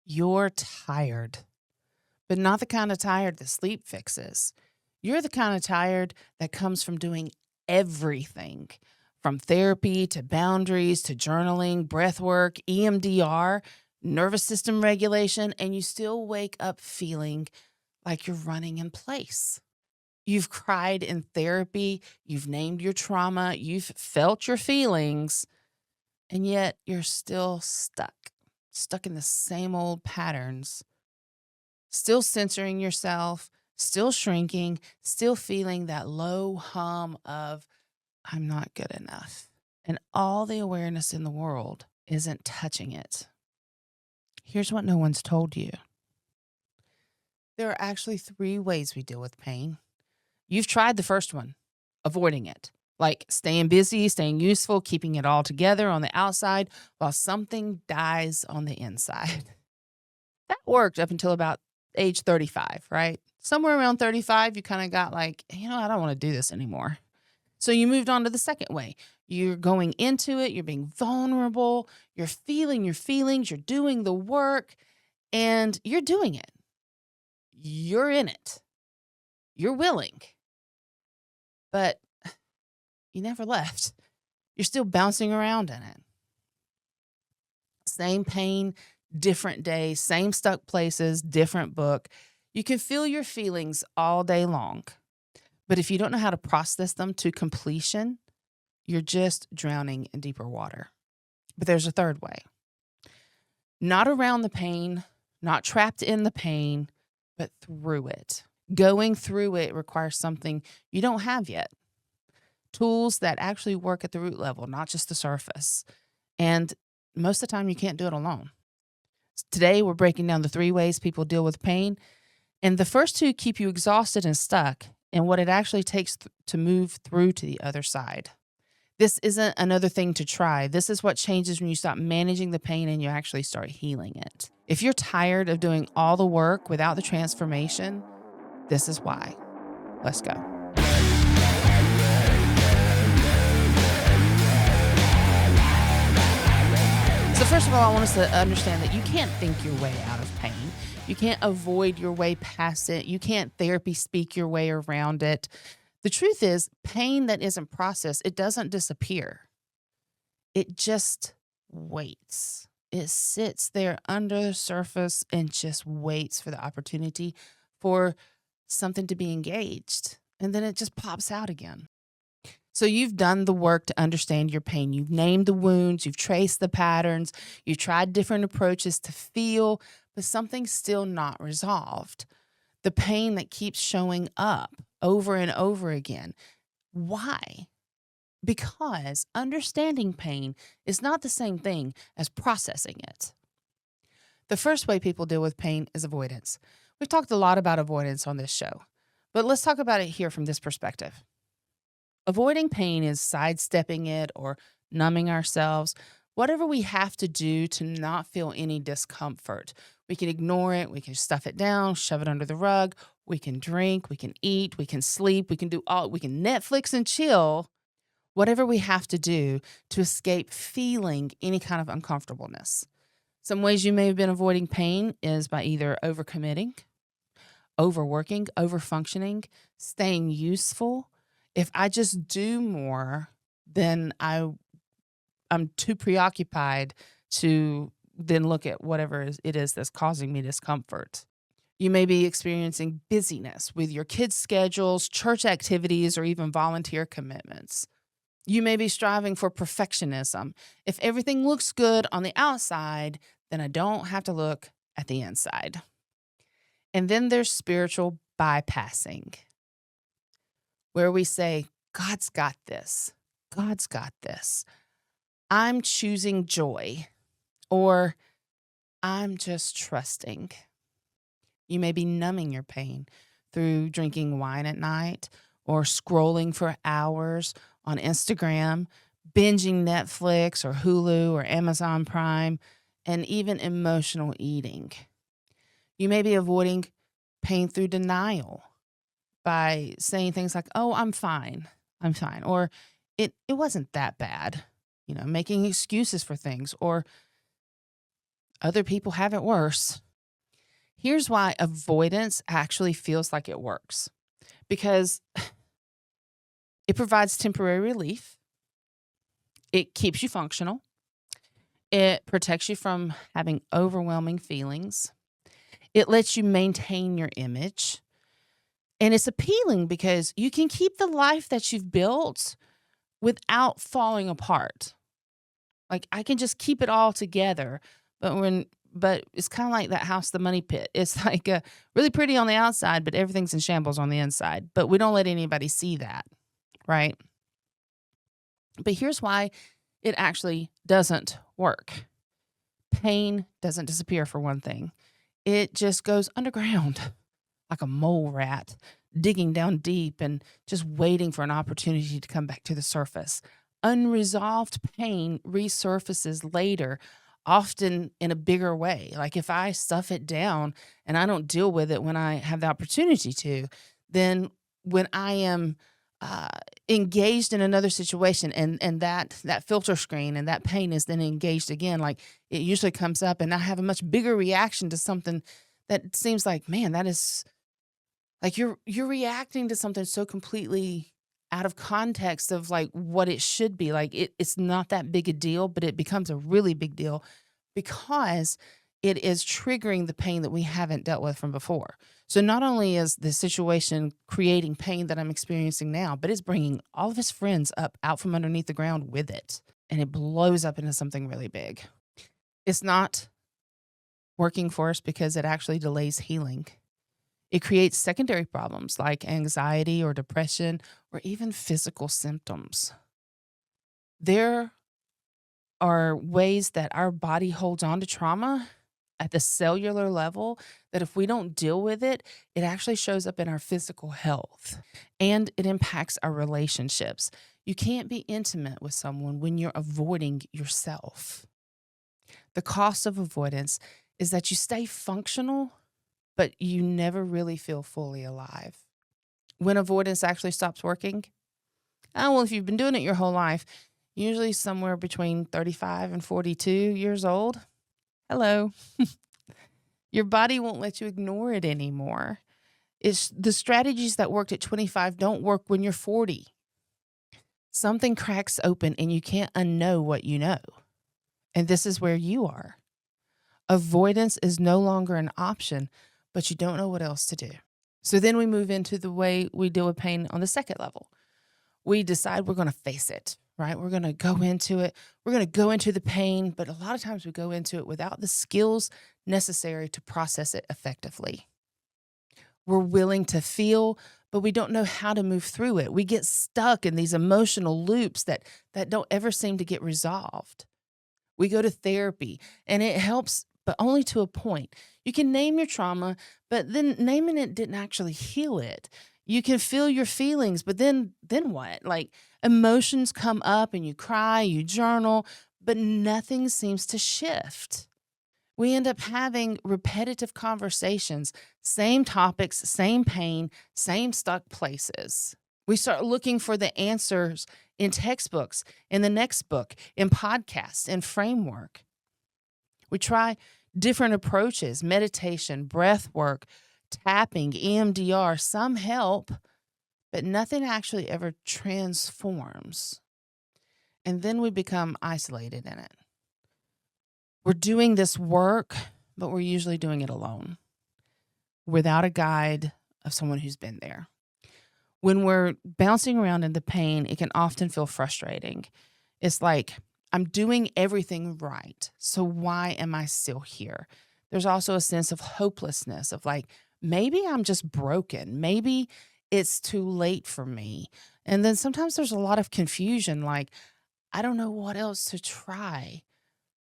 You're tired, but not the kind of tired that sleep fixes. You're the kind of tired that comes from doing everything from therapy to boundaries to journaling, breath work, EMDR, nervous system regulation, and you still wake up feeling like you're running in place. You've cried in therapy, you've named your trauma, you've felt your feelings, and yet you're still stuck in the same old patterns, still censoring yourself, still shrinking, still feeling that low hum of, I'm not good enough. And all the awareness in the world isn't touching it. Here's what no one's told you. There are actually 3 ways we deal with pain. You've tried the first one, avoiding it, like staying busy, staying useful, keeping it all together on the outside while something dies on the inside. That worked up until about age 35, right? Somewhere around 35, you kind of got like, I don't want to do this anymore. So you moved on to the second way. You're going into it, you're being vulnerable, you're feeling your feelings, you're doing the work, and you're doing it. You're in it. You're willing. But you never left. You're still bouncing around in it. Same pain, different day, same stuck places, different book. You can feel your feelings all day long. But if you don't know how to process them to completion, you're just drowning in deeper water. But there's a third way. Not around the pain, not trapped in the pain, but through it. Going through it requires something you don't have yet. Tools that actually work at the root level, not just the surface. And most of the time, you can't do it alone. Today, we're breaking down the 3 ways people deal with pain. And the first 2 keep you exhausted and stuck in what it actually takes to move through to the other side. This isn't another thing to try. This is what changes when you stop managing the pain and you actually start healing it. If you're tired of doing all the work without the transformation, this is why. Let's go. So first of all, I want us to understand that you can't think your way out of pain. You can't avoid your way past it. You can't therapy speak your way around it. The truth is, pain that isn't processed, it doesn't disappear. It just waits. It sits there under the surface and just waits for the opportunity for something to be engaged. And then it just pops out again. So you've done the work to understand your pain. You've named the wounds, you've traced the patterns, you've tried different approaches to feel, but something's still not resolved. The pain that keeps showing up over and over again. Why? Because understanding pain is not the same thing as processing it. The first way people deal with pain is avoidance. We've talked a lot about avoidance on this show, but let's talk about it here from this perspective. Avoiding pain is sidestepping it or numbing ourselves, whatever we have to do to not feel any discomfort. We can ignore it, we can stuff it down, shove it under the rug, we can drink, we can eat, we can sleep, we can Netflix and chill, whatever we have to do to escape feeling any kind of uncomfortableness. Some ways you may have been avoiding pain is by either overcommitting, overworking, overfunctioning, staying useful. If I just do more, then I'm too preoccupied to then look at whatever it is that's causing me discomfort. You may be experiencing busyness with your kids' schedules, church activities, or even volunteer commitments. You may be striving for perfectionism. If everything looks good on the outside, then I don't have to look at the inside. And then there's spiritual bypassing, where we say, God's got this. God's got this. I'm choosing joy, or I'm just trusting. You may be numbing your pain through drinking wine at night or scrolling for hours on Instagram, binging Netflix or Hulu or Amazon Prime, and even emotional eating. You may be avoiding pain through denial by saying things like, oh, I'm fine, or it wasn't that bad, making excuses for things, or Other people have it worse. Here's why avoidance actually feels like it works, because it provides temporary relief, it keeps you functional, it protects you from having overwhelming feelings, it lets you maintain your image, and it's appealing because you can keep the life that you've built without falling apart. Like, I can just keep it all together, but it's kinda like that house, The Money Pit. It's like, really pretty on the outside, but everything's in shambles on the inside, but we don't let anybody see that, right? But here's why it actually doesn't work. Pain doesn't disappear, for one thing. It just goes underground like a mole rat, digging down deep and just waiting for an opportunity to come back to the surface. Unresolved pain resurfaces later, often in a bigger way. Like, if I stuff it down and I don't deal with it when I have the opportunity to, then when I am uh, engaged in another situation, and that filter screen and that pain is then engaged again, like, it usually comes up and I have a much bigger reaction to something that seems like, man, that is like, you're reacting to something so completely out of context of, like, what it should be. Like, it's not that big a deal, but it becomes a really big deal because it is triggering the pain that we haven't dealt with from before. So not only is the situation creating pain that I'm experiencing now, but it's bringing all of his friends up out from underneath the ground with it, and it blows up into something really big. It's not working for us because it actually delays healing. It creates secondary problems like anxiety or depression or even physical symptoms. There are ways that our body holds on to trauma at the cellular level that if we don't deal with it, it actually shows up in our physical health and it impacts our relationships. You can't be intimate with someone when you're avoiding yourself. The cost of avoidance is that you stay functional, but you never really feel fully alive. When avoidance actually stops working, well, if you've been doing it your whole life, usually somewhere between 35 and 42 years old, hello, your body won't let you ignore it anymore. It's the strategies that worked at 25 don't work when you're 40. Something cracks open and you can't unknow what you know. And this is where you are. Avoidance is no longer an option, but you don't know what else to do. So then we move into the way we deal with pain on the second level. We decide we're going to face it, right? We're going to go into it. We're going to go into the pain, but a lot of times we go into it without the skills necessary to process it effectively. We're willing to feel, but we don't know how to move through it. We get stuck in these emotional loops that don't ever seem to get resolved. We go to therapy and it helps, but only to a point. You can name your trauma, but then naming it didn't actually heal it. You can feel your feelings, but then what? Like, emotions come up and you cry, you journal, but nothing seems to shift. We end up having repetitive conversations, same topics, same pain, same stuck places. We start looking for the answers in textbooks, in the next book, in podcasts, in framework. We try different approaches, meditation, breath work, tapping, EMDR. Some help, but nothing actually ever transforms. And then we become isolated in it. We're doing this work, but we're usually doing it alone, without a guide of someone who's been there. When we're bouncing around in the pain, it can often feel frustrating. It's like, I'm doing everything right, so why am I still here? There's also a sense of hopelessness of like, maybe I'm just broken. Maybe it's too late for me. And then sometimes there's a lot of confusion, like, I don't know what else to try.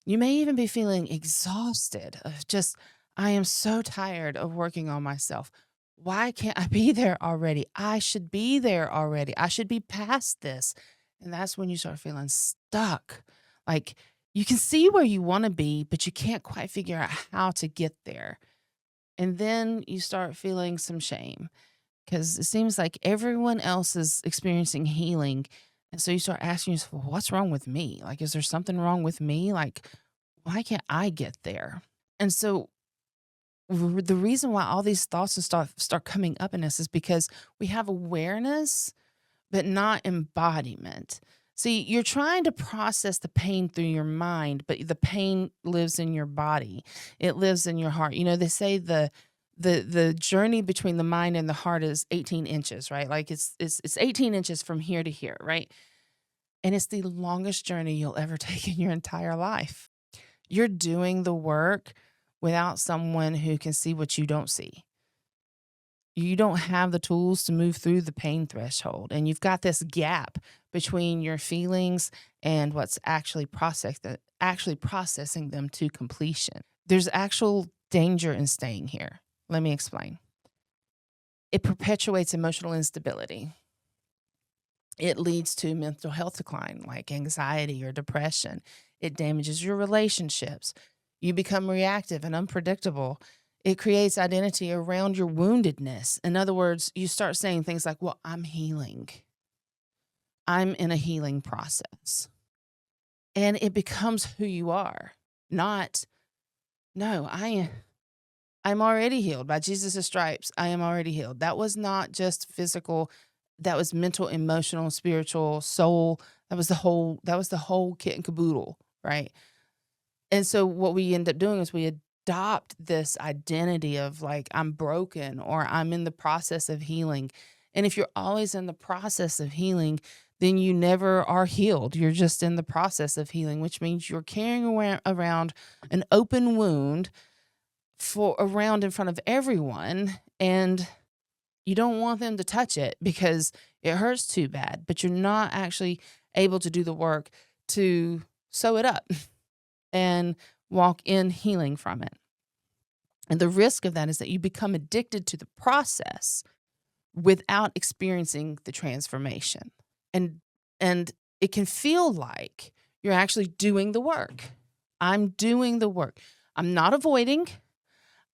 You may even be feeling exhausted of just, I am so tired of working on myself. Why can't I be there already? I should be there already. I should be past this. And that's when you start feeling stuck. Like, you can see where you want to be, but you can't quite figure out how to get there. And then you start feeling some shame because it seems like everyone else is experiencing healing. And so you start asking yourself, well, what's wrong with me? Like, is there something wrong with me? Like, why can't I get there? And so the reason why all these thoughts and stuff start coming up in us is because we have awareness, but not embodiment. See, you're trying to process the pain through your mind, but the pain lives in your body. It lives in your heart. You know, they say the journey between the mind and the heart is 18 inches, right? Like it's 18 inches from here to here, right? And it's the longest journey you'll ever take in your entire life. You're doing the work without someone who can see what you don't see. You don't have the tools to move through the pain threshold, and you've got this gap between your feelings and what's actually processing them to completion. There's actual danger in staying here. Let me explain. It perpetuates emotional instability. It leads to mental health decline like anxiety or depression. It damages your relationships. You become reactive and unpredictable. It creates identity around your woundedness. In other words, you start saying things like, well, I'm healing. I'm in a healing process. And it becomes who you are, not, no, I'm already healed by Jesus' stripes. I am already healed. That was not just physical. That was mental, emotional, spiritual, soul. That was the whole kit and caboodle, right? And so what we end up doing is we adopt this identity of like, I'm broken or I'm in the process of healing. And if you're always in the process of healing, then you never are healed. You're just in the process of healing, which means you're carrying around an open wound around in front of everyone. And you don't want them to touch it because it hurts too bad, but you're not actually able to do the work to sew it up and walk in healing from it. And the risk of that is that you become addicted to the process without experiencing the transformation. And it can feel like you're actually doing the work. I'm doing the work. I'm not avoiding.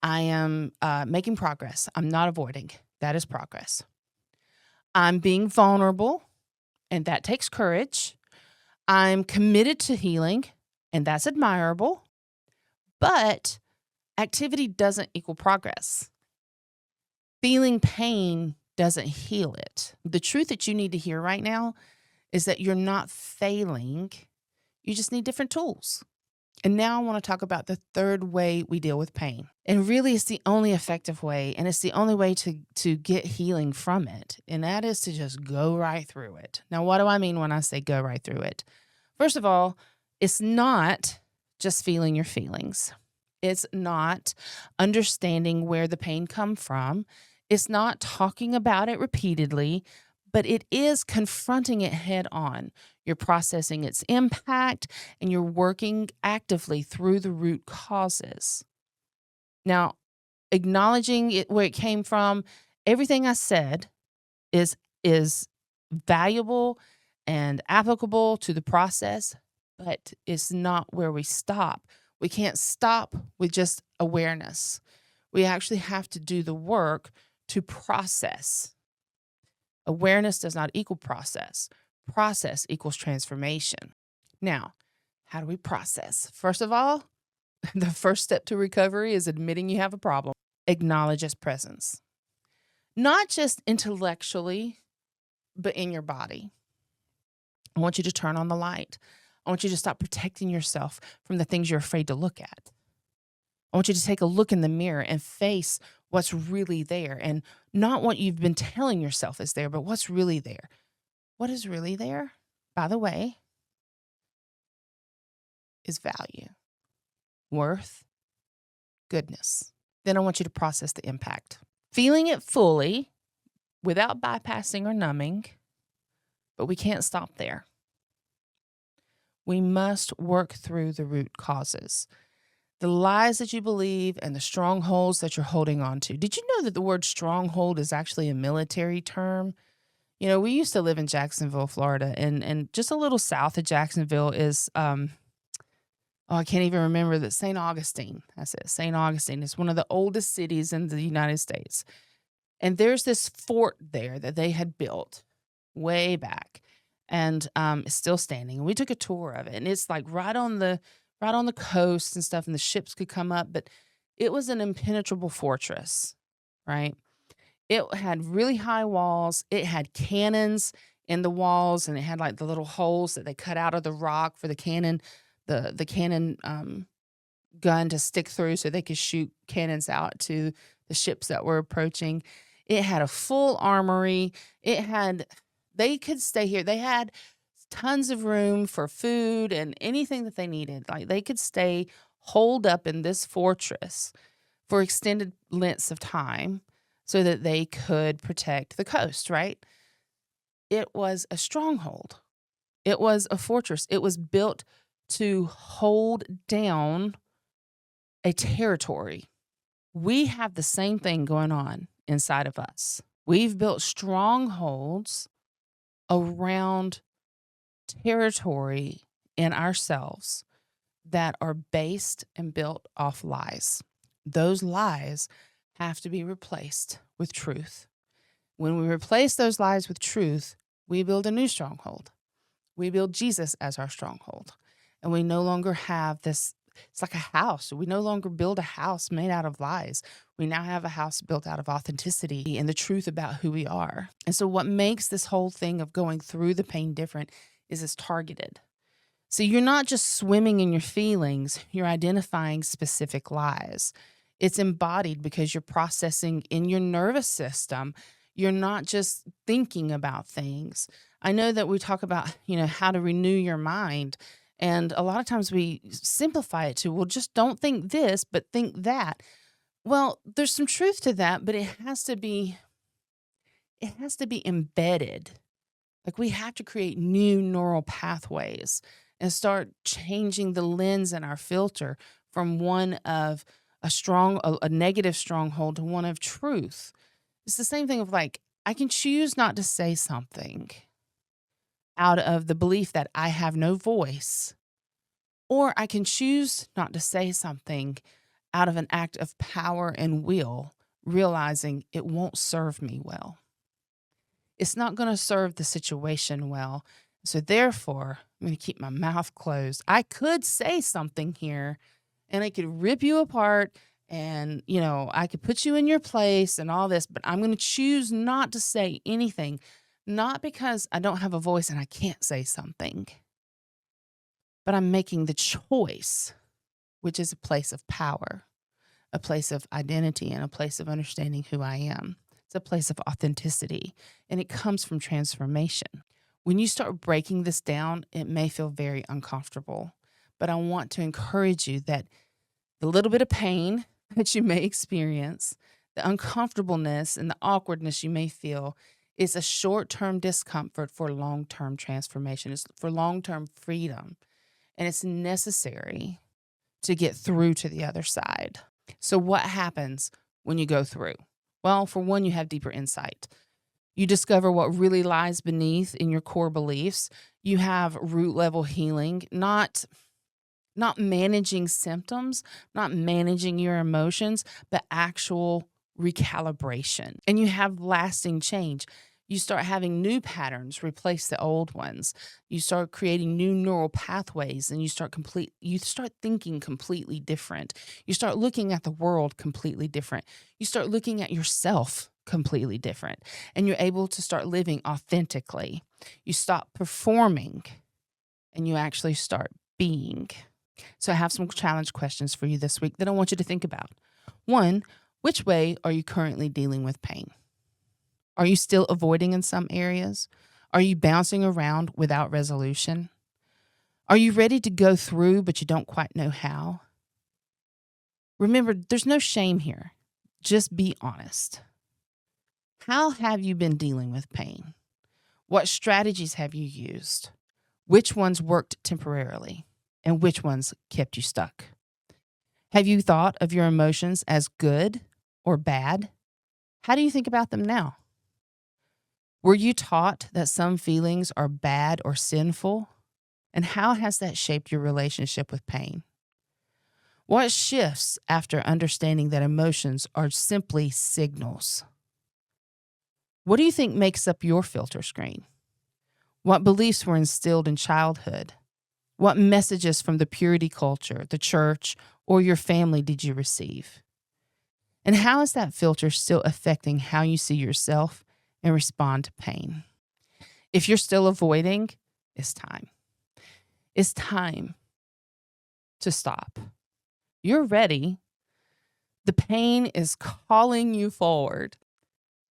I am making progress. I'm not avoiding. That is progress. I'm being vulnerable, and that takes courage. I'm committed to healing, and that's admirable. But activity doesn't equal progress. Feeling pain doesn't heal it. The truth that you need to hear right now is that you're not failing. You just need different tools. And now I want to talk about the third way we deal with pain. And really, it's the only effective way, and it's the only way to get healing from it. And that is to just go right through it. Now, what do I mean when I say go right through it? First of all, it's not just feeling your feelings. It's not understanding where the pain come from. It's not talking about it repeatedly, but it is confronting it head on. You're processing its impact and you're working actively through the root causes. Now, acknowledging it where it came from, everything I said is valuable and applicable to the process, but it's not where we stop. We can't stop with just awareness. We actually have to do the work to process. Awareness does not equal process. Process equals transformation. Now, how do we process? First of all, the first step to recovery is admitting you have a problem. Acknowledge its presence. Not just intellectually, but in your body. I want you to turn on the light. I want you to stop protecting yourself from the things you're afraid to look at. I want you to take a look in the mirror and face what's really there, and not what you've been telling yourself is there, but what's really there. What is really there, by the way, is value, worth, goodness. Then I want you to process the impact. Feeling it fully without bypassing or numbing, but we can't stop there. We must work through the root causes. The lies that you believe and the strongholds that you're holding on to. Did you know that the word stronghold is actually a military term? You know, we used to live in Jacksonville, Florida, and just a little south of Jacksonville is, I can't even remember that, St. Augustine. That's it, St. Augustine. It's one of the oldest cities in the United States. And there's this fort there that they had built way back, and it's still standing. And we took a tour of it, and it's like right on the right on the coast and stuff, and the ships could come up, but it was an impenetrable fortress, right? It had really high walls. It had cannons in the walls, and it had like the little holes that they cut out of the rock for the cannon, the cannon gun to stick through so they could shoot cannons out to the ships that were approaching. It had a full armory. They could stay here. They had tons of room for food and anything that they needed. Like they could stay holed up in this fortress for extended lengths of time so that they could protect the coast, right? It was a stronghold. It was a fortress. It was built to hold down a territory. We have the same thing going on inside of us. We've built strongholds around territory in ourselves that are based and built off lies. Those lies have to be replaced with truth. When we replace those lies with truth, we build a new stronghold. We build Jesus as our stronghold. And we no longer have this, it's like a house. We no longer build a house made out of lies. We now have a house built out of authenticity and the truth about who we are. And so what makes this whole thing of going through the pain different is it's targeted. So you're not just swimming in your feelings, you're identifying specific lies. It's embodied because you're processing in your nervous system. You're not just thinking about things. I know that we talk about, how to renew your mind. And a lot of times we simplify it to, well, just don't think this, but think that. Well, there's some truth to that, but it has to be embedded. Like we have to create new neural pathways and start changing the lens in our filter from one of a negative stronghold to one of truth. It's the same thing of like, I can choose not to say something out of the belief that I have no voice, or I can choose not to say something out of an act of power and will, realizing it won't serve me well. It's not going to serve the situation well. So therefore, I'm going to keep my mouth closed. I could say something here and I could rip you apart and, I could put you in your place and all this, but I'm going to choose not to say anything, not because I don't have a voice and I can't say something, but I'm making the choice, which is a place of power, a place of identity, and a place of understanding who I am. It's a place of authenticity, and it comes from transformation. When you start breaking this down, it may feel very uncomfortable, but I want to encourage you that the little bit of pain that you may experience, the uncomfortableness and the awkwardness you may feel is a short-term discomfort for long-term transformation. It's for long-term freedom, and it's necessary to get through to the other side. So what happens when you go through? Well, for one, you have deeper insight. You discover what really lies beneath in your core beliefs. You have root level healing, not managing symptoms, not managing your emotions, but actual recalibration. And you have lasting change. You start having new patterns replace the old ones. You start creating new neural pathways, and you start thinking completely different. You start looking at the world completely different. You start looking at yourself completely different, and you're able to start living authentically. You stop performing and you actually start being. So I have some challenge questions for you this week that I want you to think about. One, which way are you currently dealing with pain? Are you still avoiding in some areas? Are you bouncing around without resolution? Are you ready to go through, but you don't quite know how? Remember, there's no shame here. Just be honest. How have you been dealing with pain? What strategies have you used? Which ones worked temporarily? And which ones kept you stuck? Have you thought of your emotions as good or bad? How do you think about them now? Were you taught that some feelings are bad or sinful? And how has that shaped your relationship with pain? What shifts after understanding that emotions are simply signals? What do you think makes up your filter screen? What beliefs were instilled in childhood? What messages from the purity culture, the church, or your family did you receive? And how is that filter still affecting how you see yourself and respond to pain? If you're still avoiding, it's time. It's time to stop. You're ready. The pain is calling you forward.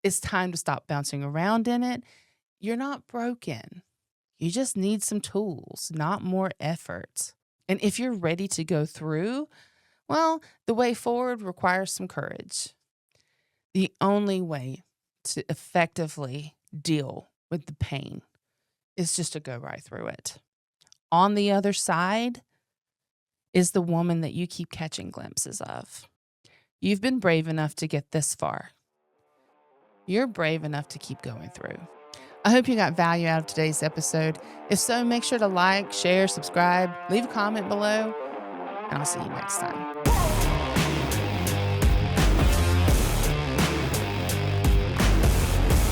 It's time to stop bouncing around in it. You're not broken. You just need some tools, not more effort. And if you're ready to go through, well, the way forward requires some courage. The only way to effectively deal with the pain is just to go right through it. On the other side is the woman that you keep catching glimpses of. You've been brave enough to get this far. You're brave enough to keep going through. I hope you got value out of today's episode. If so, make sure to like, share, subscribe, leave a comment below, and I'll see you next time.